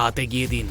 হাত এগিয়ে দিন।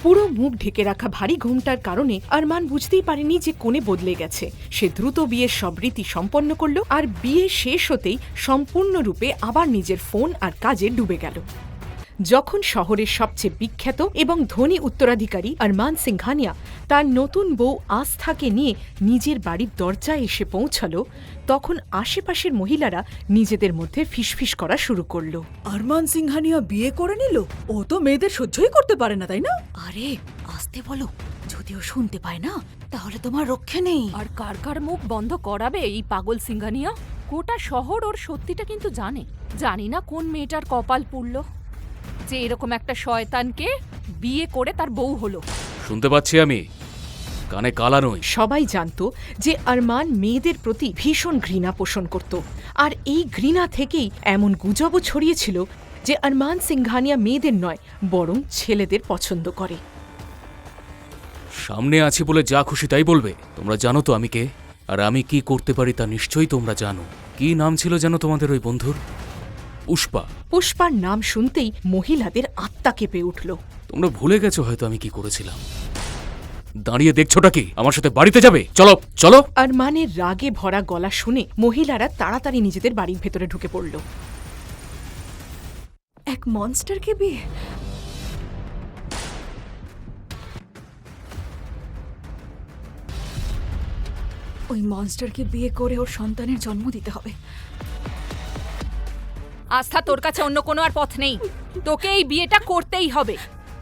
পুরো মুখ ঢেকে রাখা ভারী ঘোমটার কারণে আরমান বুঝতেই পারেনি যে কোণে বদলে গেছে। সে দ্রুত বিয়ের সব রীতি সম্পন্ন করল, আর বিয়ে শেষ হতেই সম্পূর্ণরূপে আবার নিজের ফোন আর কাজে ডুবে গেল। যখন শহরের সবচেয়ে বিখ্যাত এবং ধনী উত্তরাধিকারী আরমান সিংঘানিয়া তার নতুন বউ আস্থাকে নিয়ে নিজের বাড়ির দরজায় এসে পৌঁছালো, তখন আশেপাশের মহিলারা নিজেদের মধ্যে ফিসফিস করা শুরু করলো। আরমান সিংহানিয়া বিয়ে করে নিল? ও তো মেয়েদের সহ্যই করতে পারে না, তাই না? আরে আস্তে বলো, যদিও শুনতে পায় না তাহলে তোমার রক্ষে নেই। আর কার কার মুখ বন্ধ করাবে এই পাগল সিংঘানিয়া? গোটা শহর ওর সত্যিটা কিন্তু জানে। জানি না কোন মেয়েটার কপাল পুড়ল যে এরকম একটা শয়তানকে বিয়ে করে তার বউ হলো। শুনতে পাচ্ছি আমি, কানে কালা নই। সবাই জানত যে আরমান মেয়েদের প্রতি ভীষণ ঘৃণা পোষণ করত, আর এই ঘৃণা থেকেই এমন গুজবও ছড়িয়েছিল যে আরমান সিংঘানিয়া মেয়েদের নয় বরং ছেলেদের পছন্দ করে। সামনে আছি বলে যা খুশি তাই বলবে। তোমরা জানো তো আমি কে, আর আমি কি করতে পারি তা নিশ্চয়ই তোমরা জানো। কি নাম ছিল যেন তোমাদের ওই বন্ধুর? পুষ্পা। পুষ্পার নাম শুনতেই মহিলাদের আত্মা কেঁপে উঠল। তোমরা ভুলে গেছো হয়তো আমি কি করেছিলাম। দাঁড়িয়ে দেখছোটা কি? আমার সাথে বাড়িতে যাবে? চলো চলো। আরমানের রাগে ভরা গলা শুনে মহিলারা তাড়াতাড়ি নিজেদের বাড়ির ভেতরে ঢুকে পড়ল। এক মনস্টারকে বিয়ে? ওই মনস্টারকে বিয়ে করে ওর সন্তানের জন্ম দিতে হবে। আস্থা, তোর কাছে অন্য কোনো আর পথ নেই। তোকে এই বিয়েটা করতেই হবে।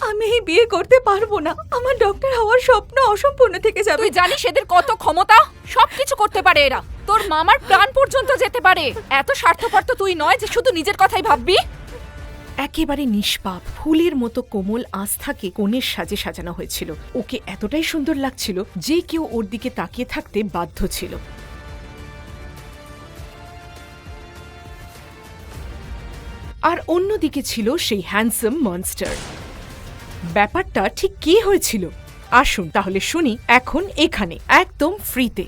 আমি এই বিয়ে করতে পারবো না। আমার ডক্টর হওয়ার স্বপ্ন অসম্পূর্ণ থেকে যাবে। তুই জানিস এদের কত ক্ষমতা? সবকিছু করতে পারে এরা। তোর মামার প্রাণ পর্যন্ত যেতে পারে। এত স্বার্থপর তো তুই নয় যে শুধু নিজের কথাই ভাববি। একেবারে নিষ্পাপ ফুলের মতো কোমল আস্থাকে কনের সাজে সাজানো হয়েছিল। ওকে এতটাই সুন্দর লাগছিল যে কেউ ওর দিকে তাকিয়ে থাকতে বাধ্য ছিল। আর অন্যদিকে ছিল সেই হ্যান্ডসাম মনস্টার। ব্যাপারটা ঠিক কি হয়েছিল আসুন তাহলে শুনি এখন এখানে একদম ফ্রিতে।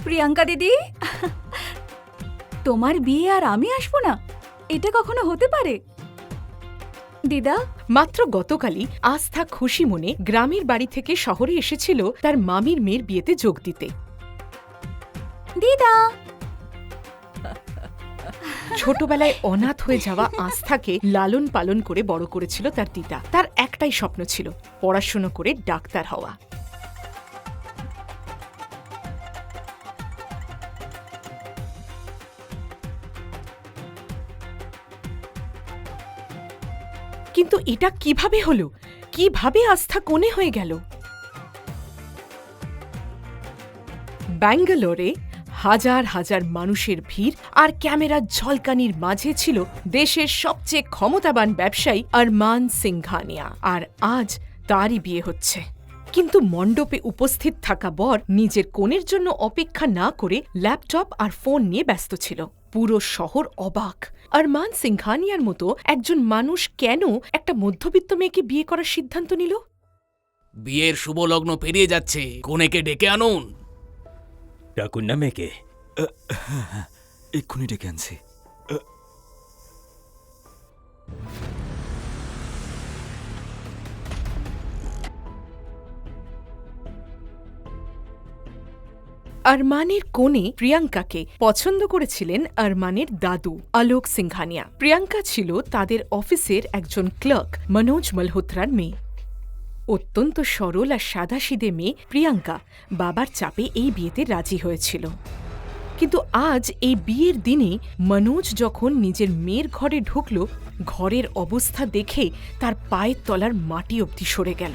প্রিয়াঙ্কা দিদি, তোমার বিয়ে আর আমি আসবো না? এটা কখনো হতে পারে? দিদা, মাত্র গতকালই আস্থা খুশি মনে গ্রামের বাড়ি থেকে শহরে এসেছিল তার মামির মেয়ের বিয়েতে যোগ দিতে। দিদা, ছোটবেলায় অনাথ হয়ে যাওয়া আস্থাকে লালন পালন করে বড় করেছিল তার দিদা। তার একটাই স্বপ্ন ছিল পড়াশোনা করে ডাক্তার হওয়া। কিন্তু এটা কিভাবে হলো? কিভাবে আস্থা কোণে হয়ে গেল? ব্যাঙ্গালোরে হাজার হাজার মানুষের ভিড় আর ক্যামেরার ঝলকানির মাঝে ছিল দেশের সবচেয়ে ক্ষমতাবান ব্যবসায়ী আরমান সিংঘানিয়া, আর আজ তারই বিয়ে হচ্ছে। কিন্তু মণ্ডপে উপস্থিত থাকা বর নিজের কনের জন্য অপেক্ষা না করে ল্যাপটপ আর ফোন নিয়ে ব্যস্ত ছিল। পুরো শহর অবাক। আরমান সিংঘানিয়ার মতো একজন মানুষ কেন একটা মধ্যবিত্ত মেয়েকে বিয়ে করার সিদ্ধান্ত নিল? বিয়ের শুভ লগ্ন পেরিয়ে যাচ্ছে, কনেকে ডেকে আনুন। ডাকুন না মেয়েকে। এক্ষুনি ডেকে আনছি। আরমানের কোণে প্রিয়াঙ্কাকে পছন্দ করেছিলেন আরমানের দাদু আলোক সিংঘানিয়া। প্রিয়াঙ্কা ছিল তাদের অফিসের একজন ক্লার্ক মনোজ মালহোত্রার মেয়ে। অত্যন্ত সরল আর সাদাসিধে মেয়ে প্রিয়াঙ্কা বাবার চাপে এই বিয়েতে রাজি হয়েছিল। কিন্তু আজ এই বিয়ের দিনে মনোজ যখন নিজের মেয়ের ঘরে ঢুকল, ঘরের অবস্থা দেখে তার পায়ের তলার মাটি অবধি সরে গেল।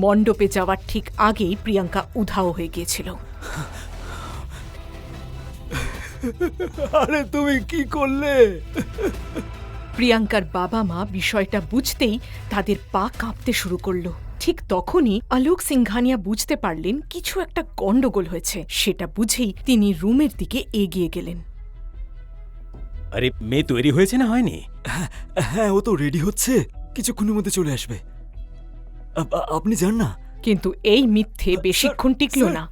মণ্ডপে যাওয়ার ঠিক আগেই প্রিয়াঙ্কা উধাও হয়ে গিয়েছিল। আরে তুমি কি করলে? প্রিয়াঙ্কার বাবা মা বিষয়টা বুঝতেই তাদের পা কাঁপতে শুরু করলো। ঠিক তখনই আলোক সিংঘানিয়া বুঝতে পারলেন কিছু একটা গন্ডগোল হয়েছে। সেটা বুঝেই তিনি রুমের দিকে এগিয়ে গেলেন। আরে মেয়ে তৈরি হয়েছে না হয়নি? হ্যাঁ, ও তো রেডি হচ্ছে, কিছুক্ষণের মধ্যে চলে আসবে। আপনি যান না। কিন্তু এই মিথ্যে বেশিক্ষণ টিকল স্যার। না।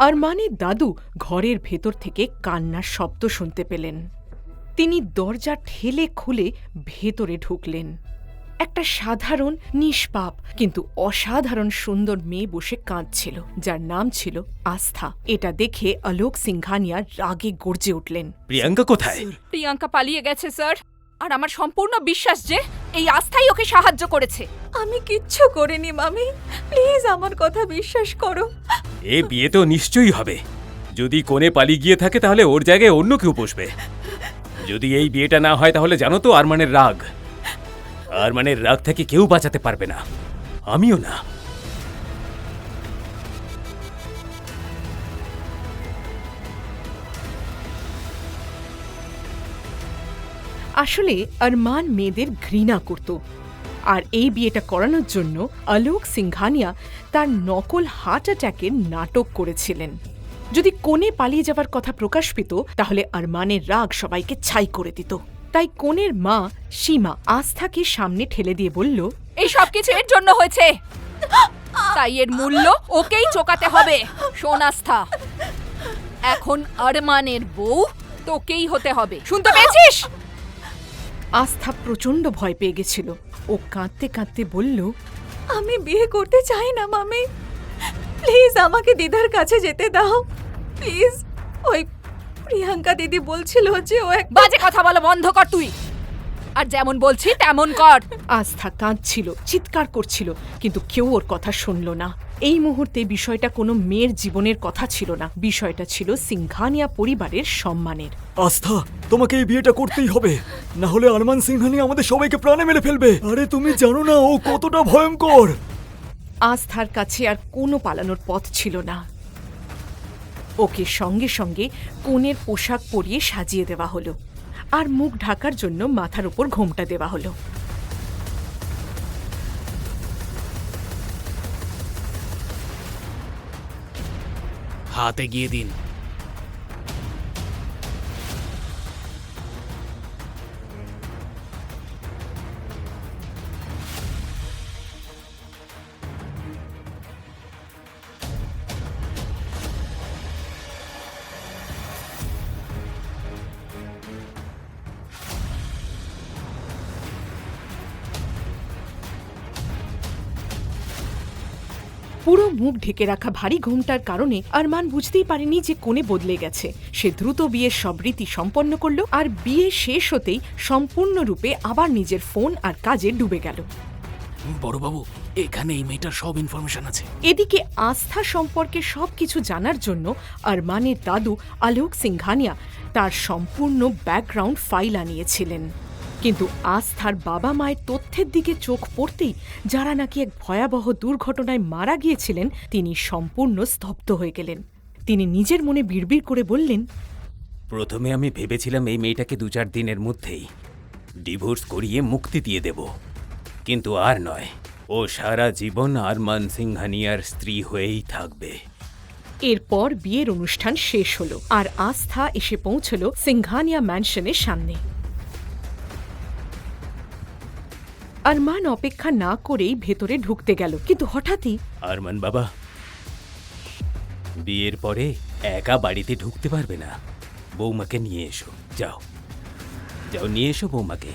আরমানের দাদু ঘরের ভেতর থেকে কান্নার শব্দ শুনতে পেলেন। তিনি দরজা ঠেলে খুলে ভেতরে ঢুকলেন। একটা সাধারণ নিষ্পাপ কিন্তু অসাধারণ সুন্দর মেয়ে বসে কাঁদছিল, যার নাম ছিল আস্থা। এটা দেখে আলোক সিংঘানিয়া রাগে গর্জে উঠলেন। প্রিয়াঙ্কা কোথায়? প্রিয়াঙ্কা পালিয়ে গেছে স্যার, আর আমার সম্পূর্ণ বিশ্বাস যে এই আস্থাই ওকে সাহায্য করেছে। আমি কিচ্ছু করিনি মামি, প্লিজ আমার কথা বিশ্বাস করো। এ বিয়ে তো নিশ্চয়ই হবে। যদি কোণে পালিয়ে গিয়ে থাকে তাহলে ওর জায়গায় অন্য কেউ বসবে। যদি এই বিয়েটা না হয় তাহলে জানো তো আরমানের রাগ থেকে কেউ বাঁচাতে পারবে না, আমিও না। আসলে আরমান মেয়েদের ঘৃণা করত, আর এই বিয়েটা করানোর জন্য আলোক সিংঘানিয়া তার নকল হার্ট অ্যাটাকের নাটক করেছিলেন। যদি কোণে পালিয়ে যাবার কথা প্রকাশ পেত তাহলে আরমানের রাগ সবাইকে ছাই করে দিত। তাই কোণের মা সীমা আস্থাকে সামনে ঠেলে দিয়ে বলল, এই সব কিছু এর জন্য হয়েছে, তাই এর মূল্য ওকেই চোকাতে হবে। শোন আস্থা, এখন আরমানের বউ তোকেই হতে হবে, শুনতে পেয়েছিস? আস্থা প্রচণ্ড ভয় পেয়ে গেছিল। ও কাঁদতে কাঁদতে বলল, আমি বিয়ে করতে চাই না মামি, প্লিজ আমাকে দিদার কাছে যেতে দাও প্লিজ। ওই প্রিয়াঙ্কা দিদি বলছিল যে ও এক বাজে কথা বলা বন্ধ কর তুই, আর যেমন বলছি তেমন কর। আস্থা কাঁদছিল, চিৎকার করছিল, কিন্তু কেউ ওর কথা শুনল না। এই মুহূর্তে বিষয়টা কোনো মেয়ের জীবনের কথা ছিল না, বিষয়টা ছিল সিংঘানিয়া পরিবারের সম্মানের। আস্থা, তোমাকে এই বিয়েটা করতেই হবে, না হলে আরমান সিংহানি আমাদের সবাইকে প্রাণে মেরে ফেলবে। আরে তুমি জানো না ও কতটা ভয়ঙ্কর। আস্থার কাছে আর কোনো পালানোর পথ ছিল না। ওকে সঙ্গে সঙ্গে কনের পোশাক পরিয়ে সাজিয়ে দেওয়া হলো, আর মুখ ঢাকার জন্য মাথার উপর ঘোমটা দেওয়া হলো। হাতে গিয়ে দিন। পুরো মুখ ঢেকে রাখা ভারী ঘোমটার কারণে আরমান বুঝতেই পারেনি যে কোণে বদলে গেছে। সে দ্রুত বিয়ের সব রীতি সম্পন্ন করল, আর বিয়ে শেষ হতেই সম্পূর্ণরূপে আবার নিজের ফোন আর কাজে ডুবে গেল। বড়বাবু, এখানে এই মেয়েটার সব ইনফরমেশন আছে। এদিকে আস্থা সম্পর্কে সবকিছু জানার জন্য আরমানের দাদু আলোক সিংঘানিয়া তার সম্পূর্ণ ব্যাকগ্রাউন্ড ফাইল আনিয়েছিলেন। কিন্তু আস্থার বাবা মায়ের তথ্যের দিকে চোখ পড়তেই, যারা নাকি এক ভয়াবহ দুর্ঘটনায় মারা গিয়েছিলেন, তিনি সম্পূর্ণ স্তব্ধ হয়ে গেলেন। তিনি নিজের মনে বিড়বিড় করে বললেন, প্রথমে আমি ভেবেছিলাম এই মেয়েটাকে 2-4 দিনের মধ্যেই ডিভোর্স করিয়ে মুক্তি দিয়ে দেব, কিন্তু আর নয়, ও সারা জীবন আরমান সিংহানিয়ার স্ত্রী হয়েই থাকবে। এরপর বিয়ের অনুষ্ঠান শেষ হলো, আর আস্থা এসে পৌঁছল সিংঘানিয়া ম্যানশনের সামনে। আরমান অপেক্ষা না করেই ভেতরে ঢুকতে গেল, কিন্তু হঠাৎই আরমান বাবা, বিয়ের পরে একা বাড়িতে ঢুকতে পারবে না, বৌমাকে নিয়ে এসো। যাও যাও, নিয়ে এসো বৌমাকে।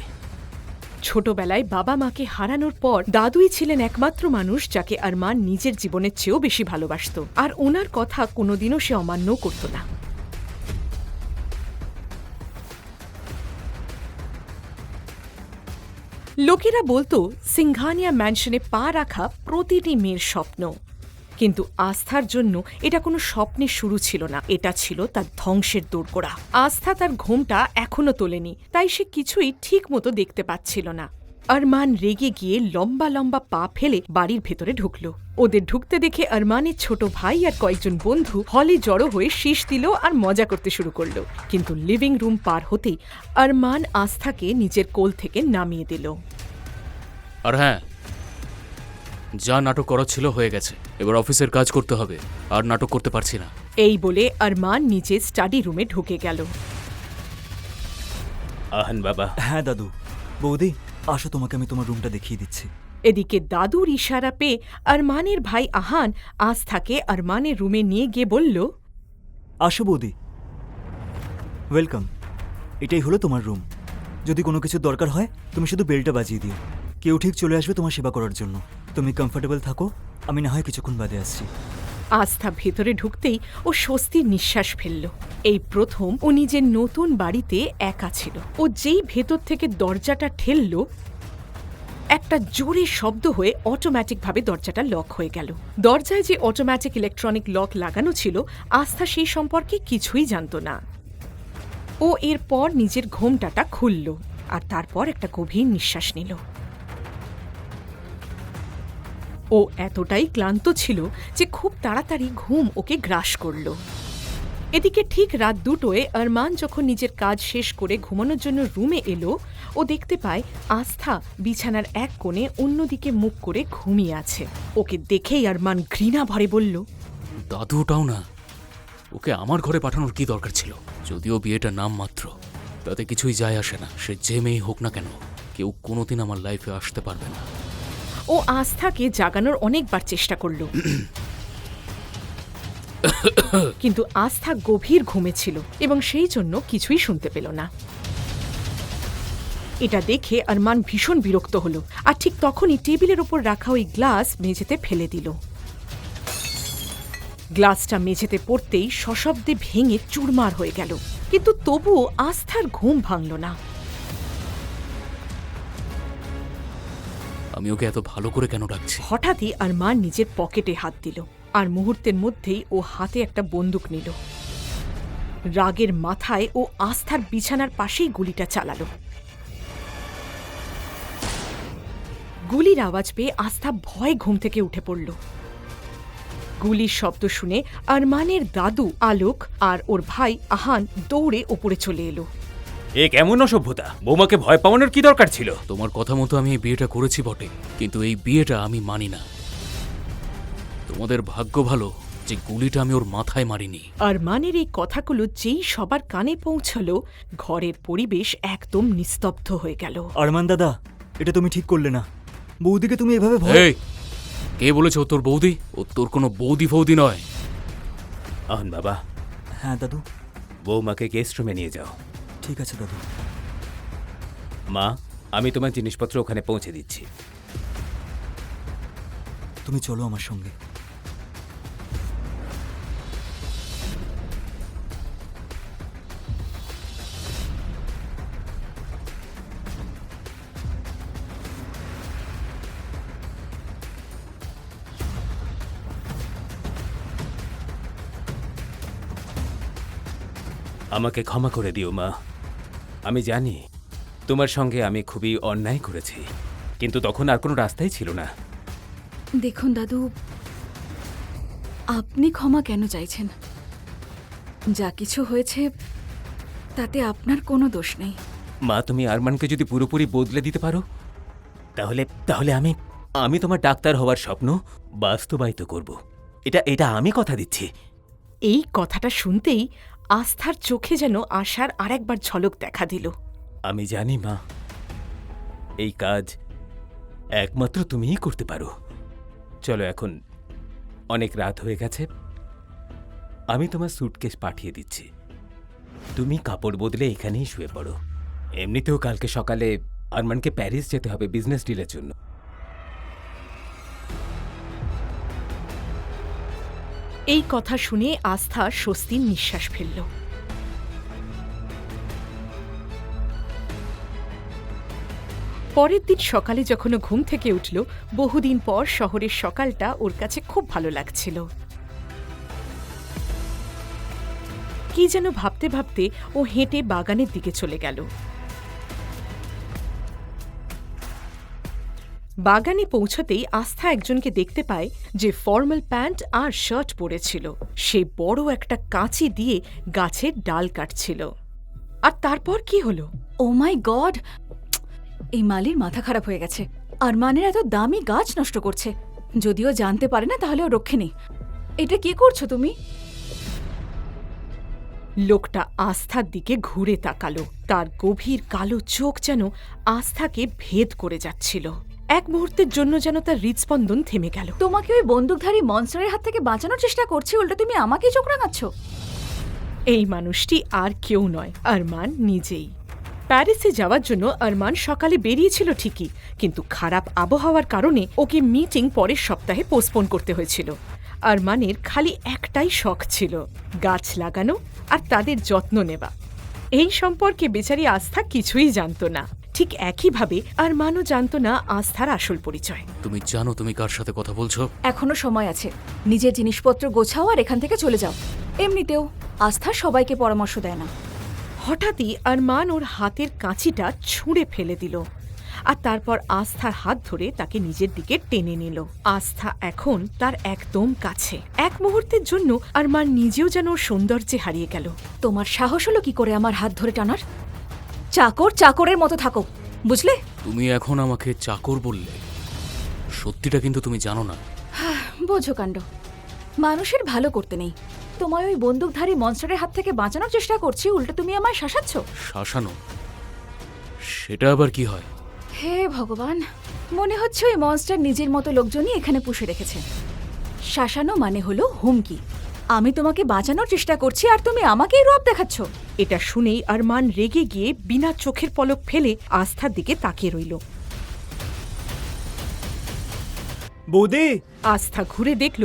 ছোটবেলায় বাবা মাকে হারানোর পর দাদুই ছিলেন একমাত্র মানুষ যাকে আরমান নিজের জীবনের চেয়েও বেশি ভালোবাসত, আর ওনার কথা কোনোদিনও সে অমান্য করত না। লোকেরা বলতো সিংঘানিয়া ম্যানশনে পা রাখা প্রতিটি মেয়ের স্বপ্ন, কিন্তু আস্থার জন্য এটা কোনো স্বপ্নের শুরু ছিল না, এটা ছিল তার ধ্বংসের দোরগোড়া। আস্থা তার ঘোমটা এখনো তোলেনি, তাই সে কিছুই ঠিক মতো দেখতে পাচ্ছিল না। আরমান রেগে গিয়ে লম্বা লম্বা পা ফেলে বাড়ির ভেতরে ঢুকল। ওদের ঢুকতে দেখে আরমানের ছোট ভাই আর কয়েকজন বন্ধু হলে জড়ো হয়ে শীষ দিল আর মজা করতে শুরু করল। কিন্তু লিভিং রুম পার হতেই আরমান আস্থাকে নিজের কোল থেকে নামিয়ে দিল। আর হ্যাঁ, যা নাটক করা ছিল হয়ে গেছে, এবার অফিসের কাজ করতে হবে, আর নাটক করতে পারছি না। এই বলে আরমান নিজের স্টাডি রুমে ঢুকে গেল। আহান বাবা, হ্যাঁ দাদু। বৌদি আসো, তোমাকে আমি তোমার রুমটা দেখিয়ে দিচ্ছি। এদিকে দাদুর ইশারা পেয়ে আরমানের ভাই আহান আস্থাকে আরমানের রুমে নিয়ে গিয়ে বলল, আসো বৌদি, ওয়েলকাম। এটাই হলো তোমার রুম। যদি কোনো কিছু দরকার হয় তুমি শুধু বেলটা বাজিয়ে দিও, কেউ ঠিক চলে আসবে তোমার সেবা করার জন্য। তুমি কমফোর্টেবল থাকো, আমি না হয় কিছুক্ষণ বাদে আসছি। আস্থা ভেতরে ঢুকতেই ও স্বস্তির নিঃশ্বাস ফেলল। এই প্রথম ও নিজের নতুন বাড়িতে একা ছিল। ও যেই ভেতর থেকে দরজাটা ঠেলল, একটা জোরে শব্দ হয়ে অটোম্যাটিকভাবে দরজাটা লক হয়ে গেল। দরজায় যে অটোম্যাটিক ইলেকট্রনিক লক লাগানো ছিল, আস্থা সেই সম্পর্কে কিছুই জানত না। ও এরপর নিজের ঘোমটাটা খুলল আর তারপর একটা গভীর নিঃশ্বাস নিল। ও এতটাই ক্লান্ত ছিল যে খুব তাড়াতাড়ি ঘুম ওকে গ্রাস করল। এদিকে ঠিক রাত 2টোয় আরমান যখন নিজের কাজ শেষ করে ঘুমানোর জন্য রুমে এলো, ও দেখতে পায় আস্থা বিছানার এক কোণে অন্যদিকে মুখ করে ঘুমিয়ে আছে। ওকে দেখেই আরমান ঘৃণা ভরে বলল, দাদুটাও না, ওকে আমার ঘরে পাঠানোর কি দরকার ছিল? যদিও বিয়েটা নাম মাত্র, তাতে কিছুই যায় আসে না। সে যে মেয়ে হোক না কেন, কেউ কোনোদিন আমার লাইফে আসতে পারবে না। ও আস্থাকে জাগানোর অনেকবার চেষ্টা করল, কিন্তু আস্থা গভীর ঘুমে ছিল এবং সেই জন্য কিছুই শুনতে পেল না। এটা দেখে আরমান ভীষণ বিরক্ত হলো আর ঠিক তখনই টেবিলের ওপর রাখা ওই গ্লাস মেঝেতে ফেলে দিল। গ্লাসটা মেঝেতে পড়তেই সশব্দে ভেঙে চুরমার হয়ে গেল, কিন্তু তবুও আস্থার ঘুম ভাঙল না। আমি ওকে এত ভালো করে কেন ডাকছি? হঠাৎই আরমান নিজের পকেটে হাত দিল আর মুহূর্তের মধ্যেই ও হাতে একটা বন্দুক নিল। রাগের মাথায় ও আস্থার বিছানার পাশেই গুলিটা চালালো। গুলির আওয়াজ পেয়ে আস্থা ভয়ে ঘুম থেকে উঠে পড়ল। গুলির শব্দ শুনে আরমানের দাদু আলোক আর ওর ভাই আহান দৌড়ে ওপরে চলে এলো। এ কেমন অসভ্যতা! বৌমাকে ভয় পাওয়ানোর কি দরকার ছিল? তোমার কথা মতো আমি এই বিয়েটা করেছি বটে, কিন্তু এই বিয়েটা আমি মানি না। তোমাদের ভাগ্য ভালো যে গুলিটা আমি ওর মাথায় মারিনি। আরমানের এই কথাগুলো যেই সবার কানে পৌঁছলো, ঘরের পরিবেশ একদম নিস্তব্ধ হয়ে গেল। আরমান দাদা, এটা তুমি ঠিক করলে না। বৌদিকে তুমি এভাবে ভয়... এই, কে বলেছে ও তোর বৌদি? ও তোর কোনো বৌদি ফৌদি নয়। আহান বাবা, হ্যাঁ দাদু। বৌমাকে গেস্ট রুমে নিয়ে যাও। ঠিক আছে দাদু। মা, আমি তোমার জিনিসপত্র ওখানে পৌঁছে দিচ্ছি। তুমি চলো আমার সঙ্গে। আমাকে ক্ষমা করে দিও মা। আমি জানি তোমার সঙ্গে আমি খুবই অন্যায় করেছি, কিন্তু তখন আর কোনো রাস্তাই ছিল না। দেখুন দাদু, আপনি ক্ষমা কেন চাইছেন? যা কিছু হয়েছে তাতে আপনার কোনো দোষ নেই। মা, তুমি আরমানকে যদি পুরোপুরি বদলে দিতে পারো, তাহলে তাহলে আমি তোমার ডাক্তার হওয়ার স্বপ্ন বাস্তবায়িত করব। এটা আমি কথা দিচ্ছি। এই কথাটা শুনতেই আস্থার চোখে যেন আশার আরেকবার ঝলক দেখা দিল। আমি জানি মা, এই কাজ একমাত্র তুমিই করতে পারো। চলো, এখন অনেক রাত হয়ে গেছে, আমি তোমার স্যুটকেস পাঠিয়ে দিচ্ছি। তুমি কাপড় বদলে এখানেই শুয়ে পড়ো। এমনিতেও কালকে সকালে আরমানকে প্যারিস যেতে হবে বিজনেস ডিলের জন্য। এই কথা শুনে আস্থা স্বস্তির নিঃশ্বাস ফেলল। পরের দিন সকালে যখন ও ঘুম থেকে উঠল, বহুদিন পর শহরের সকালটা ওর কাছে খুব ভালো লাগছিল। কি যেন ভাবতে ভাবতে ও হেঁটে বাগানের দিকে চলে গেল। বাগানে পৌঁছতেই আস্থা একজনকে দেখতে পায় যে ফর্মাল প্যান্ট আর শার্ট পরেছিল। সে বড় একটা কাঁচি দিয়ে গাছের ডাল কাটছিল। আর তারপর কি হলো? ও মাই গড, এই মালির মাথা খারাপ হয়ে গেছে। আরমানের এত দামি গাছ নষ্ট করছে। যদিও জানতে পারে না তাহলে ও রক্ষে নেই। এটা কি করছো তুমি? লোকটা আস্থার দিকে ঘুরে তাকালো। তার গভীর কালো চোখ যেন আস্থাকে ভেদ করে যাচ্ছিল। এক মুহূর্তের জন্য যেন তার হৃদস্পন্দন থেমে গেল। তোমাকে ওই বন্দুকধারী মনস্টারের হাত থেকে বাঁচানোর চেষ্টা করছি, উল্টো তুমি আমাকেই চোখ রাঙাচ্ছ। এই মানুষটি আর কেউ নয়, আরমান নিজেই। প্যারিসে যাওয়ার জন্য আরমান সকালে বেরিয়েছিল ঠিকই, কিন্তু খারাপ আবহাওয়ার কারণে ওকে মিটিং পরের সপ্তাহে পোস্টপোন করতে হয়েছিল। আরমানের খালি একটাই শখ ছিল, গাছ লাগানো আর তাদের যত্ন নেওয়া। এই সম্পর্কে বেচারি আস্থা কিছুই জানত না। ঠিক একইভাবে আরমানও জানত না আস্থার আসল পরিচয়। তুমি জানো তুমি কার সাথে কথা বলছো? এখনো সময় আছে। নিজের জিনিসপত্র গোছাও আর এখান থেকে চলে যাও। এমনিতেও আস্থা সবাইকে পরামর্শ দেয় না। হঠাৎই আরমান ওর হাতের কাঁচিটা ছুঁড়ে ফেলে দিল আর তারপর আস্থার হাত ধরে তাকে নিজের দিকে টেনে নিল। আস্থা এখন তার একদম কাছে। এক মুহূর্তের জন্য আরমান নিজেও যেন ওর সৌন্দর্যে হারিয়ে গেল। তোমার সাহস হলো কি করে আমার হাত ধরে টানার? চাকর চাকরের মতো থাকো, বুঝলে? তুমি এখন আমাকে চাকর বললে, সত্যিটা কিন্তু তুমি জানো না। বোঝো কাণ্ড, মানুষের ভালো করতে নেই। তোমায় ওই বন্দুকধারী মনস্টারের হাত থেকে বাঁচানোর চেষ্টা করছি, উল্টো তুমি আমায় শাসাচ্ছ। শাসানো? সেটা আবার কি হয়? হে ভগবান, মনে হচ্ছে ওই মনস্টার নিজের মতো লোকজনই এখানে পুষে রেখেছে। শাসানো মানে হলো হুমকি। আমি তোমাকে বাঁচানোর চেষ্টা করছি আর তুমি আমাকেই রব দেখাচ্ছ। এটা শুনেই আরমান রেগে গিয়ে বিনা চোখের পলক ফেলে আস্থার দিকে তাকিয়ে রইল। বৌদি! আস্থা ঘুরে দেখল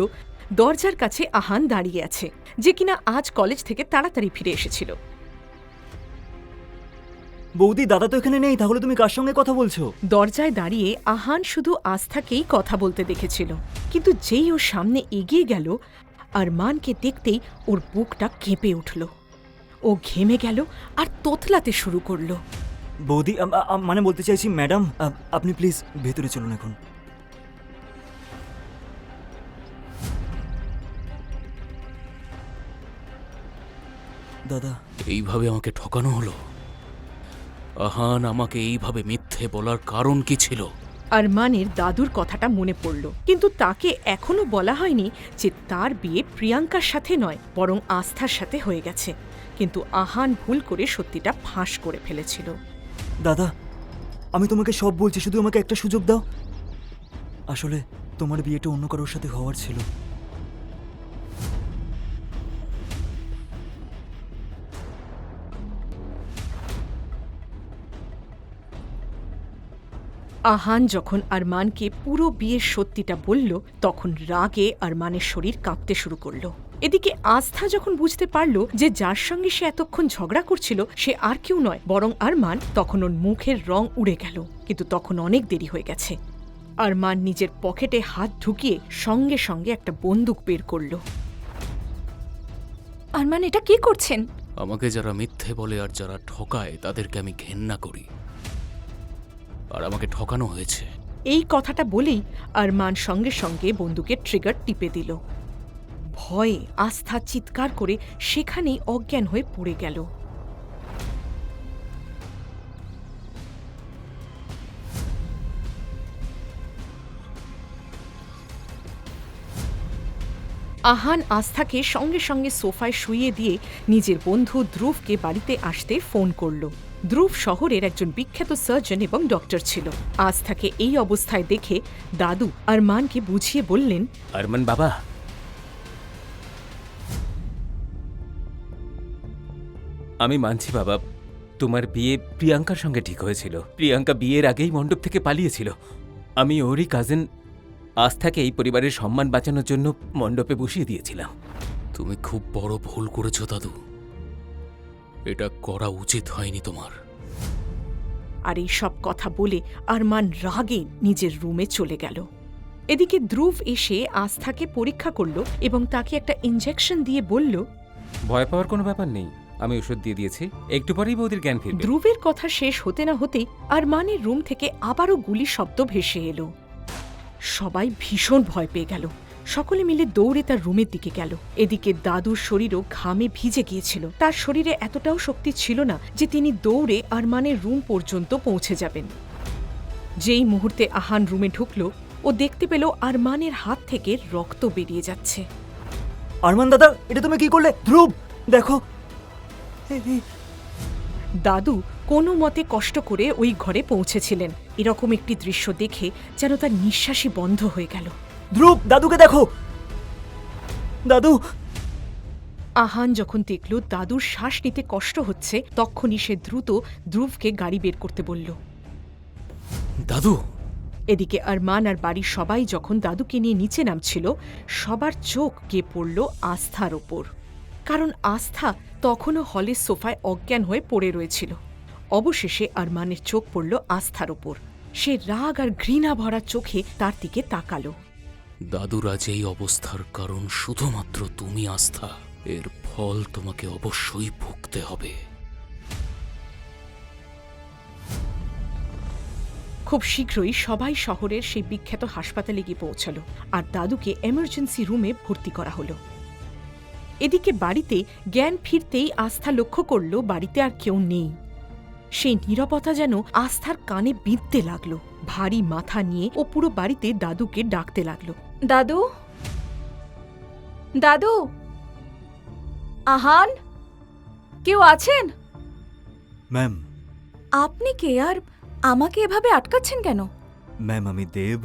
দরজার কাছে আহান দাঁড়িয়ে আছে, যে কিনা আজ কলেজ থেকে তাড়াতাড়ি ফিরে এসেছিল। বৌদি, দাদা তো এখানে নেই, তাহলে তুমি কার সঙ্গে কথা বলছো? দরজায় দাঁড়িয়ে আহান শুধু আস্থাকেই কথা বলতে দেখেছিল, কিন্তু যেই ওর সামনে এগিয়ে গেল, আরমানকে দেখতেই ওর বুকটা কেঁপে উঠল। ও ঘেমে গেল আর তোতলাতে শুরু করল। বৌদি, মানে বলতে চাইছি ম্যাডাম, আপনি প্লিজ ভেতরে চলুন এখন। দাদা, এইভাবে আমাকে ঠকানো হলো? আহান আমাকে এইভাবে মিথ্যে বলার কারণ কি ছিল? আরমানের দাদুর কথাটা মনে পড়ল, কিন্তু তাকে এখনো বলা হয়নি যে তার বিয়ে প্রিয়াঙ্কার সাথে নয়, বরং আস্থার সাথে হয়ে গেছে। কিন্তু আহান ভুল করে সত্যিটা ফাঁস করে ফেলেছিল। দাদা, আমি তোমাকে সব বলছি, শুধু আমাকে একটা সুযোগ দাও। আসলে তোমার বিয়েটা অন্য কারোর সাথে হওয়ার ছিল। আহান যখন আরমানকে পুরো বিয়ের সত্যিটা বলল, তখন রাগে আরমানের শরীর কাঁপতে শুরু করলো। এদিকে আস্থা যখন বুঝতে পারল যে যার সঙ্গে সে এতক্ষণ ঝগড়া করছিল সে আর কেউ নয় বরং আরমান, তখন ওর মুখের রং উড়ে গেল। কিন্তু তখন অনেক দেরি হয়ে গেছে। আরমান নিজের পকেটে হাত ঢুকিয়ে সঙ্গে সঙ্গে একটা বন্দুক বের করল। আরমান, এটা কি করছেন? আমাকে যারা মিথ্যে বলে আর যারা ঠকায় তাদেরকে আমি ঘেন্না করি, আর আমাকে ঠকানো হয়েছে। এই কথাটা বলেই আরমান সঙ্গে সঙ্গে বন্দুকের ট্রিগার টিপে দিল। ভয়ে আস্থা চিৎকার করে সেখানেই অজ্ঞান হয়ে পড়ে গেল। আহান আস্থাকে সঙ্গে সঙ্গে সোফায় শুইয়ে দিয়ে নিজের বন্ধু ধ্রুবকে বাড়িতে আসতে ফোন করল। ধ্রুব শহরের একজন বিখ্যাত সার্জন এবং ডক্টর ছিল। আস্থাকে এই অবস্থায় দেখে দাদু আরমানকে বুঝিয়ে বললেন, আরমান বাবা, আমি মানছি বাবা, তোমার বিয়ে প্রিয়াঙ্কার সঙ্গে ঠিক হয়েছিল। প্রিয়াঙ্কা বিয়ের আগেই মণ্ডপ থেকে পালিয়েছিল। আমি ওরই কাজিন আস্থাকে এই পরিবারের সম্মান বাঁচানোর জন্য মণ্ডপে বসিয়ে দিয়েছিলাম। তুমি খুব বড় ভুল করেছো দাদু, এটা করা উচিত হয়নি তোমার। আর এই সব কথা বলে আরমান রাগে নিজের রুমে চলে গেল। এদিকে ধ্রুব এসে আস্থাকে পরীক্ষা করল এবং তাকে একটা ইনজেকশন দিয়ে বলল, ভয় পাওয়ার কোনো ব্যাপার নেই, আমি ওষুধ দিয়ে দিয়েছি, একটু পরেই বৌদির জ্ঞান ফিরবে। ধ্রুবের কথা শেষ হতে না হতেই আরমানের রুম থেকে আবারও গুলির শব্দ ভেসে এলো। সবাই ভীষণ ভয় পেয়ে গেল। সকলে মিলে দৌড়ে তার রুমের দিকে গেল। এদিকে দাদুর শরীরও ঘামে ভিজে গিয়েছিল। তার শরীরে এতটাও শক্তি ছিল না যে তিনি দৌড়ে আরমানের রুম পর্যন্ত পৌঁছে যাবেন। যেই মুহূর্তে আহান রুমে ঢুকল, ও দেখতে পেল আরমানের হাত থেকে রক্ত বেরিয়ে যাচ্ছে। আরমান দাদা, এটা তুমি কি করলে? ধ্রুব দেখো। দাদু কোনো মতে কষ্ট করে ওই ঘরে পৌঁছেছিলেন। এরকম একটি দৃশ্য দেখে যেন তার নিঃশ্বাসই বন্ধ হয়ে গেল। ধ্রুব, দাদুকে দেখো। দাদু। আহান যখন দেখল দাদুর শ্বাস নিতে কষ্ট হচ্ছে, তখনই সে দ্রুত ধ্রুবকে গাড়ি বের করতে বলল। দাদু, এদিকে আরমান আর বাড়ির সবাই যখন দাদুকে নিয়ে নিচে নামছিল, সবার চোখ গিয়ে পড়ল আস্থার ওপর। কারণ আস্থা তখনও হলের সোফায় অজ্ঞান হয়ে পড়ে রয়েছিল। অবশেষে আরমানের চোখ পড়ল আস্থার ওপর। সে রাগ আর ঘৃণা ভরা চোখে তার দিকে তাকালো। দাদুর আজ এই অবস্থার কারণ শুধুমাত্র তুমি আস্থা। এর ফল তোমাকে অবশ্যই ভুগতে হবে। খুব শীঘ্রই সবাই শহরের সেই বিখ্যাত হাসপাতালে গিয়ে পৌঁছালো আর দাদুকে এমার্জেন্সি রুমে ভর্তি করা হলো। এদিকে বাড়িতে জ্ঞান ফিরতেই আস্থা লক্ষ্য করল বাড়িতে আর কেউ নেই। সেই নীরবতা যেন আস্থার কানে বিঁধতে লাগলো। ভারী মাথা নিয়ে ও পুরো বাড়িতে দাদুকে ডাকতে লাগলো। দাদু, দাদু, আহান, কেউ আছেন? ম্যাম। আপনি কে আর আমাকে এভাবে আটকাচ্ছেন কেন? ম্যাম, আমি দেব,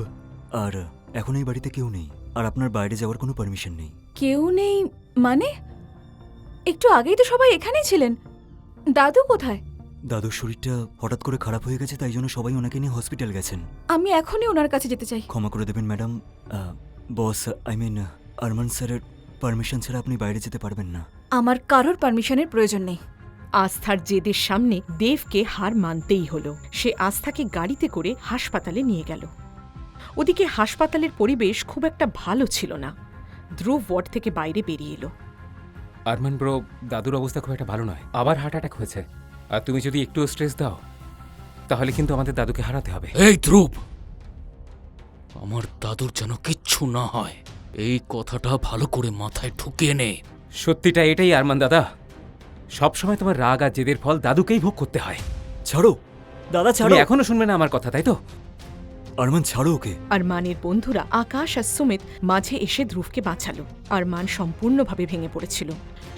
আর এখন এই বাড়িতে কেউ নেই, আর আপনার বাইরে যাওয়ার কোনো পারমিশন নেই। কেউ নেই মানে? একটু আগেই তো সবাই এখানেই ছিলেন। দাদু কোথায়? দাদুর শরীরটা হঠাৎ করে খারাপ হয়ে গেছে, তাই জন্য সবাই ওনাকে নিয়ে হসপিটাল গেছেন। আমি এখনই ওনার কাছে যেতে চাই। ক্ষমা করে দেবেন ম্যাডাম, বস আরমান স্যারের পারমিশন ছাড়া আপনি বাইরে যেতে পারবেন না। আমার কারোর পারমিশনের প্রয়োজন নেই। আস্থার জেদের সামনে দেবকে হার মানতেই হলো। সে আস্থাকে গাড়িতে করে হাসপাতালে নিয়ে গেল। ওদিকে হাসপাতালের পরিবেশ খুব একটা ভালো ছিল না। ধ্রুব ওয়ার্ড থেকে বাইরে বেরিয়ে এলো। আরমান ব্রো, দাদুর অবস্থা খুব একটা ভালো নয়, আবার হার্ট অ্যাটাক হয়েছে। আর তুমি যদি একটু স্ট্রেস দাও তাহলে কিন্তু আমাদের দাদুকে হারাতে হবে। এই ধ্রুব, আমার দাদুর যেন কিচ্ছু না হয়, এই কথাটা ভালো করে মাথায় ঢুকিয়ে নে। সত্যিটা এটাই আরমান দাদা, সবসময় তোমার রাগ আর জেদের ফল দাদুকেই ভোগ করতে হয়। ছাড়ো দাদা, ছাড়ো। তুমি এখনো শুনবে না আমার কথা, তাই তো? আরমান ছাড়ো ওকে। আরমানের বন্ধুরা আকাশ আর সুমিত মাঝে এসে ধ্রুবকে বাঁচালো। আরমান সম্পূর্ণভাবে ভেঙে পড়েছিল।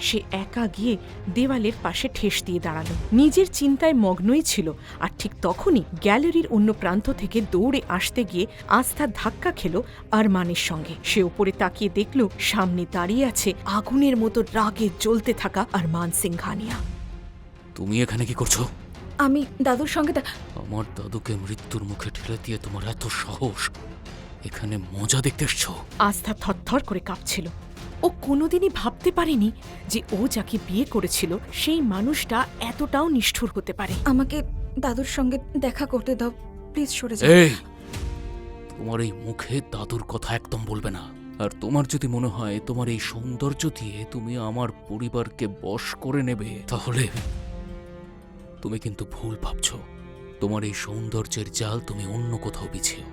সে একা গিয়ে দেওয়ালের পাশে ঠেস দিয়ে দাঁড়ালো। নিজের চিন্তায় মগ্নই ছিল। আর ঠিক তখনই গ্যালারির অন্য প্রান্ত থেকে দৌড়ে আসতে গিয়ে আস্থা ধাক্কা খেল আরমানের সঙ্গে। সে উপরে তাকিয়ে দেখল সামনে দাঁড়িয়ে আছে আগুনের মতো রাগে জ্বলতে থাকা আরমান সিংঘানিয়া। তুমি এখানে কি করছো? আমি দাদুর সঙ্গে আমার দাদুকে মৃত্যুর মুখে ঠেলে দিয়ে তোমার এত সাহস! এখানে মজা দেখতে এসছো? আস্থা থরথর করে কাঁপছিল। ও কোনোদিনই ভাবতে পারেনি যে ও যাকে বিয়ে করেছিল সেই মানুষটা এতটাও নিষ্ঠুর হতে পারে। আমাকে দাদুর সঙ্গে দেখা করতে দাও, প্লিজ সরে যাও। এই, তোমার এই মুখে দাদুর কথা একদম বলবে না। আর তোমার যদি মনে হয় তোমার এই সৌন্দর্য দিয়ে তুমি আমার পরিবারকে বশ করে নেবে, তাহলে তুমি কিন্তু ভুল ভাবছো। তোমার এই সৌন্দর্যের জাল তুমি অন্য কোথাও বিছিও,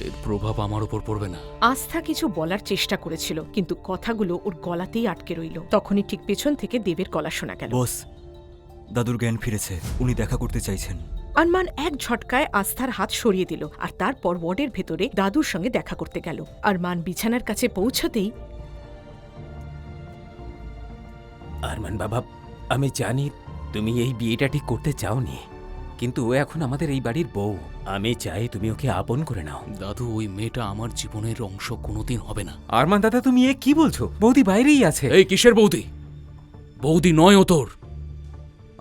এর প্রভাব আমার উপর পড়বে না। আস্থা কিছু বলার চেষ্টা করেছিল, কিন্তু কথাগুলো ওর গলাতেই আটকে রইল। তখনই ঠিক পেছন থেকে দেবের গলা শোনা গেল। বস, দাদুর জ্ঞান ফিরেছে, উনি দেখা করতে চাইছেন। আরমান এক ঝটকায় আস্থার হাত সরিয়ে দিল আর তারপর ওয়ার্ডের ভেতরে দাদুর সঙ্গে দেখা করতে গেল। আরমান বিছানার কাছে পৌঁছতেই, আরমান বাবা, আমি জানি তুমি এই বিয়েটা ঠিক করতে চাওনি, কিন্তু ও এখন আমাদের এই বাড়ির বউ। আমি চাই তুমি ওকে আপন করে নাও। দাদু, ওই মেয়েটা আমার জীবনের অংশ কোনোদিন হবে না। আরমান দাদা, তুমি এ কি বলছো? বৌদি বাইরেই আছে। এই কিসের বৌদি? বৌদি নয় ও তোর।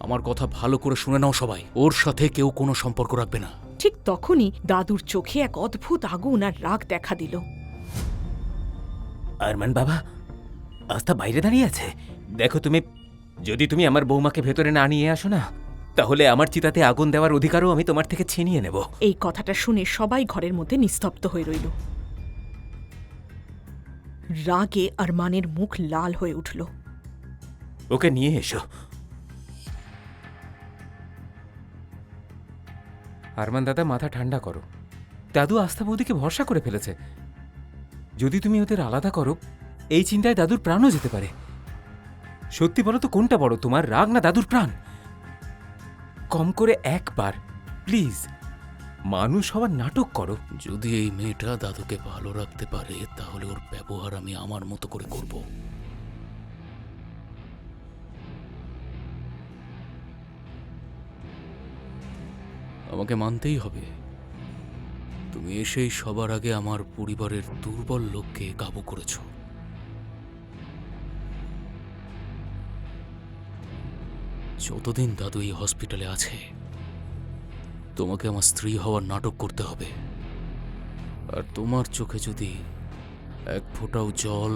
আমার কথা ভালো করে শুনে নাও সবাই, ওর সাথে কেউ কোনো সম্পর্ক রাখবে না। ঠিক তখনই দাদুর চোখে এক অদ্ভুত আগুন আর রাগ দেখা দিল। আরমান বাবা, আস্থা বাইরে দাঁড়িয়ে আছে। দেখো, যদি তুমি আমার বৌমাকে ভেতরে না নিয়ে আসো না, তাহলে আমার চিতাতে আগুন দেওয়ার অধিকারও আমি তোমার থেকে ছিনিয়ে নেব। এই কথাটা শুনে সবাই ঘরের মধ্যে নিস্তব্ধ হয়ে রইল। রাগে আরমানের মুখ লাল হয়ে উঠল। ওকে নিয়ে এসো। আরমান দাদা, মাথা ঠান্ডা করো। দাদু আস্থা বৌদিকে ভরসা করে ফেলেছে। যদি তুমি ওদের আলাদা করো, এই চিন্তায় দাদুর প্রাণও যেতে পারে। সত্যি বলো তো, কোনটা বড়, তোমার রাগ না দাদুর প্রাণ? কম করে একবার প্লিজ মানুষ হওয়ার নাটক করো। যদি এই মেয়েটা দাদুকে ভালো রাখতে পারে তাহলে ওর ব্যবহার আমি আমার মতো করে করব। আমাকে মানতেই হবে, তুমি এসেই সবার আগে আমার পরিবারের দুর্বল লোককে কাবু করেছ। যতদিন দাদু এই হসপিটালে আছে তোমাকে আমার স্ত্রী হওয়ার নাটক করতে হবে। আর তোমার চোখে যদি এক ফোঁটাও জল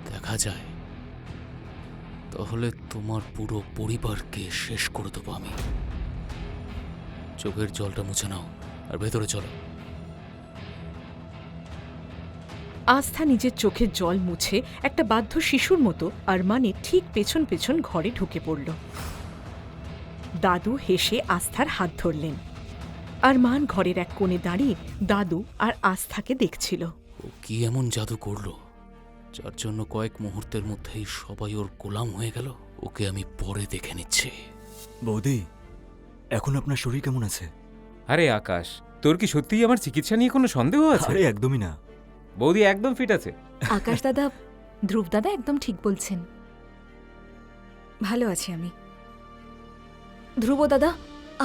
দেখা যায় তাহলে তোমার পুরো পরিবারকে শেষ করে দেবো আমি। চোখের জলটা মুছে নাও আর ভেতরে চলো। আস্থা নিজের চোখের জল মুছে একটা বাধ্য শিশুর মতো আরমানের ঠিক পেছন পেছন ঘরে ঢুকে পড়ল। দাদু হেসে আস্থার হাত ধরলেন। আরমান ঘরের এক কোণে দাঁড়িয়ে দাদু আর আস্থাকে দেখছিল। ও কি এমন জাদু করলো যার জন্য কয়েক মুহূর্তের মধ্যেই সবাই ওর গোলাম হয়ে গেল? ওকে আমি পরে দেখে নিচ্ছি। বৌদি, এখন আপনার শরীর কেমন আছে? আরে আকাশ, তোর কি সত্যিই আমার চিকিৎসা নিয়ে কোনো সন্দেহ আছে? আরে একদমই না। বৌদি একদম ফিট আছে। আকাশ দাদা, ধ্রুব দাদা একদম ঠিক বলছেন। ভালো আছি আমি। ধ্রুব দাদা,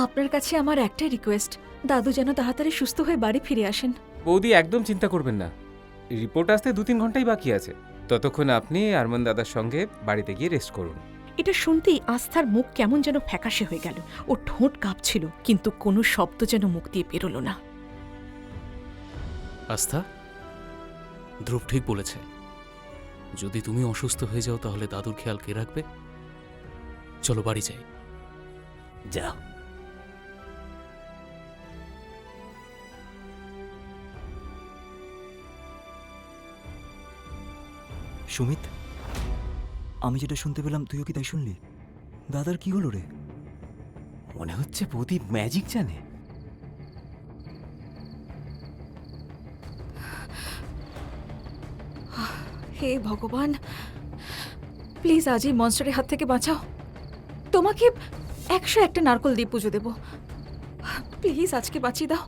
আপনার কাছে আমার একটাই রিকোয়েস্ট, দাদু যেন তাড়াতাড়ি সুস্থ হয়ে বাড়ি ফিরে আসেন। বৌদি একদম চিন্তা করবেন না, রিপোর্ট আসতে 2-3 ঘন্টাই বাকি আছে। ততক্ষণ আপনি আরমান দাদার সঙ্গে বাড়িতে গিয়ে রেস্ট করুন। এটা শুনতেই আস্থার মুখ কেমন যেন ফ্যাকাশে হয়ে গেল। ও ঠোঁট কাঁপছিল, কিন্তু কোনো শব্দ যেন মুখ দিয়ে বেরোল না। আস্থা, ধ্রুব ঠিক বলেছে। যদি তুমি অসুস্থ হয়ে যাও তাহলে দাদুর খেয়াল কে রাখবে? চলো বাড়ি যাই। যাও। সুমিত, আমি যেটা শুনতে পেলাম তুইও কি তাই শুনলি? দাদার কি হলো রে? মনে হচ্ছে বৌদি ম্যাজিক জানে। হে ভগবান, প্লিজ আজই মনস্টারের হাত থেকে বাঁচাও। তোমাকে 101টা নারকল দিয়ে পুজো দেব। প্লিজ আজকে বাঁচিয়ে দাও।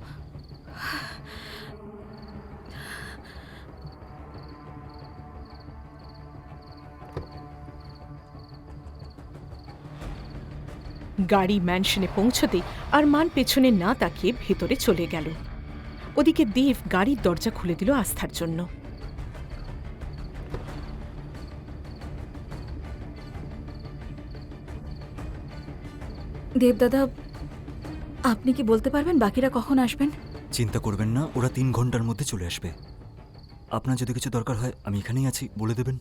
গাড়ি ম্যানশনে পৌঁছতেই আরমান পেছনে না তাকিয়ে ভেতরে চলে গেল। ওদিকে দেব গাড়ির দরজা খুলে দিল আস্থার জন্য। দেবদাদা, আপনি কি বলতে পারবেন বাকিরা কখন আসবেন? চিন্তা করবেন না, ওরা 3 ঘন্টার মধ্যে চলে আসবে। আপনার যদি কিছু দরকার হয় আমি এখানেই আছি, বলে দেবেন।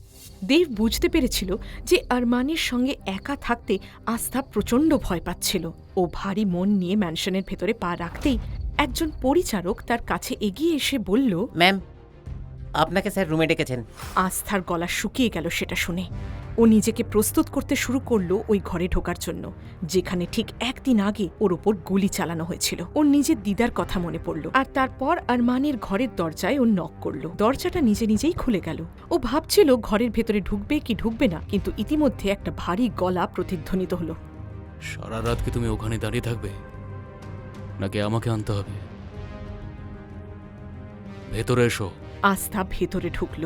দেব বুঝতে পেরেছিল যে আরমানের সঙ্গে একা থাকতে আস্থা প্রচণ্ড ভয় পাচ্ছিল। ও ভারী মন নিয়ে ম্যানশনের ভেতরে পা রাখতেই একজন পরিচারক তার কাছে এগিয়ে এসে বলল, ম্যাম, আপনাকে স্যার রুমে ডেকেছেন। আস্থার গলা শুকিয়ে গেল সেটা শুনে। ও নিজেকে প্রস্তুত করতে শুরু করলো ওই ঘরে ঢোকার জন্য, যেখানে ঠিক 1 দিন আগে ওর ওপর গুলি চালানো হয়েছিল। ওর নিজের দিদার কথা মনে পড়ল, আর তারপর আরমানের ঘরের দরজায় ও নক করলো। দরজাটা নিজে নিজেই খুলে গেল। ও ভাবছিল ঘরের ভেতরে ঢুকবে কি ঢুকবে না, কিন্তু ইতিমধ্যে একটা ভারী গলা প্রতিধ্বনিত হলো। সারা রাত কি তুমি ওখানে দাঁড়িয়ে থাকবে নাকি আমাকে আনতে হবে? ভেতরে এসো। আস্থা ভেতরে ঢুকল।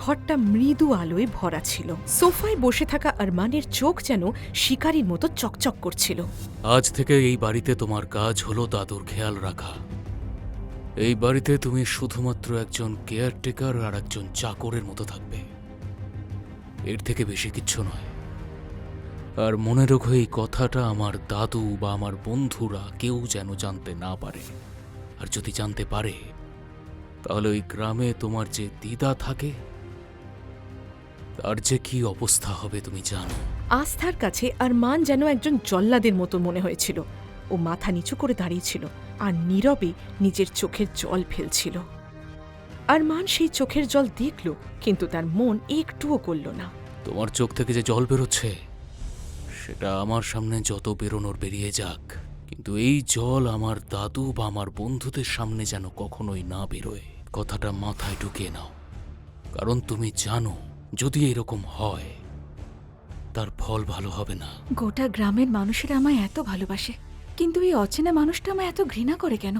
ঘরটা মৃদু আলোয় ভরা ছিল। সোফায় বসে থাকা আরমানের চোখ যেন শিকারীর মতো চকচক করছিল। আজ থেকে এই বাড়িতে তোমার কাজ হলো দাদুর খেয়াল রাখা। এই বাড়িতে তুমি শুধুমাত্র একজন কেয়ারটেকার আর একজন চাকরের মতো থাকবে, এর থেকে বেশি কিচ্ছু নয়। আর মনে রেখো, এই কথাটা আমার দাদু বা আমার বন্ধুরা কেউ যেন জানতে না পারে। আর যদি জানতে পারে তাহলে ওই গ্রামে তোমার যে দিদা থাকে তার যে কি অবস্থা হবে তুমি জানো। আস্থার কাছে আরমান যেন একজন জল্লাদের মতো মনে হয়েছিল। ও মাথা নিচু করে দাঁড়িয়েছিল আর নীরবে নিজের চোখের জল ফেলছিল। আরমান সেই চোখের জল দেখল, কিন্তু তার মন একটুও করল না। তোমার চোখ থেকে যে জল বেরোচ্ছে সেটা আমার সামনে যত বেরোনোর বেরিয়ে যাক, কিন্তু এই জল আমার দাদু বা আমার বন্ধুদের সামনে যেন কখনোই না বেরোয়। কথাটা মাথায় ঢুকিয়ে নাও, কারণ তুমি জানো যদি এরকম হয় তার ফল ভালো হবে না। গোটা গ্রামের মানুষেরা আমায় এত ভালোবাসে, কিন্তু এই অচেনা মানুষটা আমায় এত ঘৃণা করে কেন?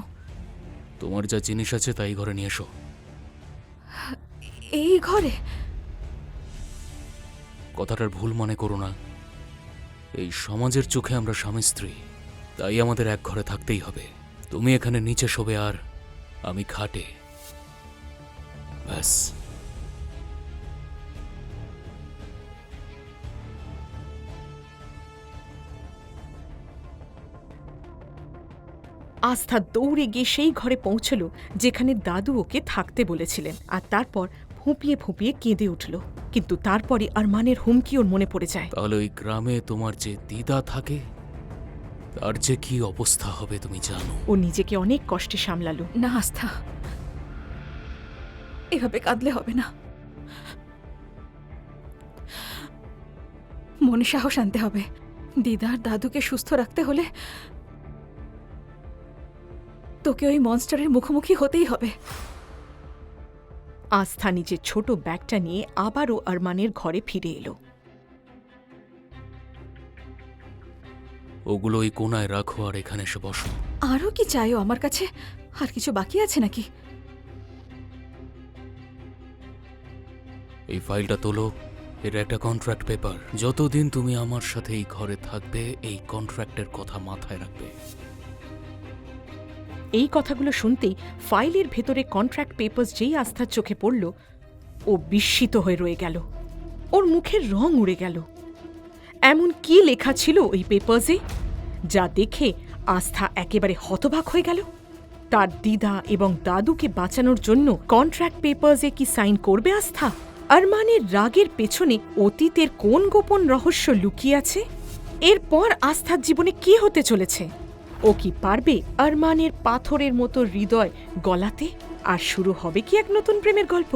তোমার যা জিনিস আছে তাই ঘরে নিয়ে এসো। এই ঘরে? কথাটার ভুল মনে করো না, এই সমাজের চোখে আমরা স্বামী স্ত্রী, তাই আমাদের এক ঘরে থাকতেই হবে। তুমি এখানে নিচে শোবে আর আমি খাটে, ব্যাস। আস্থা দৌড়ে গিয়ে সেই ঘরে পৌঁছল যেখানে দাদু ওকে থাকতে বলেছিলেন, আর তারপর ফুঁপিয়ে ফুঁপিয়ে কেঁদে উঠল। কিন্তু তারপরে আরমানের হুমকি ওর মনে পড়ে যায়। তাহলে ওই গ্রামে তোমার যে দিদা থাকে তার যে কি অবস্থা হবে তুমি জানো। ও নিজেকে অনেক কষ্টে সামলালো। না আস্থা, এভাবে কাঁদলে হবে না। মনে সাহস আনতে হবে। দিদার দাদুকে সুস্থ রাখতে হলে তোকে ওই মনস্টারের মুখোমুখি হতেই হবে। আস্থা নিজের ছোট ব্যাগটা নিয়ে আবারও আরমানের ঘরে ফিরে এলো। ওগুলো ওই কোনায় রাখো আর এখানে এসে বসো। আরও কি চাইও আমার কাছে? আর কিছু বাকি আছে নাকি? এই ফাইলটা তোলো, এটা একটা কন্ট্রাক্ট পেপার। যতদিন তুমি আমার সাথে এই ঘরে থাকবে এই কন্ট্রাক্টের কথা মাথায় রাখবে। এই কথাগুলো শুনতেই ফাইলের ভেতরে কন্ট্রাক্ট পেপারস যেই আস্থার চোখে পড়ল, ও বিস্মিত হয়ে রয়ে গেল। ওর মুখের রং উড়ে গেল। এমন কি লেখা ছিল ওই পেপারসে যা দেখে আস্থা একেবারে হতবাক হয়ে গেল? তার দিদা এবং দাদুকে বাঁচানোর জন্য কন্ট্রাক্ট পেপারসে কি সাইন করবে আস্থা? আরমানের রাগের পেছনে অতীতের কোন গোপন রহস্য লুকিয়ে আছে? এরপর আস্থার জীবনে কি হতে চলেছে? ও কি পারবে আরমানের পাথরের মতো হৃদয় গলাতে? আর শুরু হবে কি এক নতুন প্রেমের গল্প?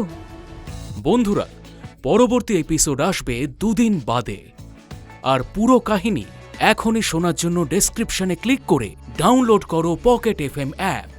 বন্ধুরা, পরবর্তী এপিসোড আসবে 2 দিন বাদে। আর পুরো কাহিনী এখনই শোনার জন্য ডেসক্রিপশনে ক্লিক করে ডাউনলোড করো পকেট FM অ্যাপ।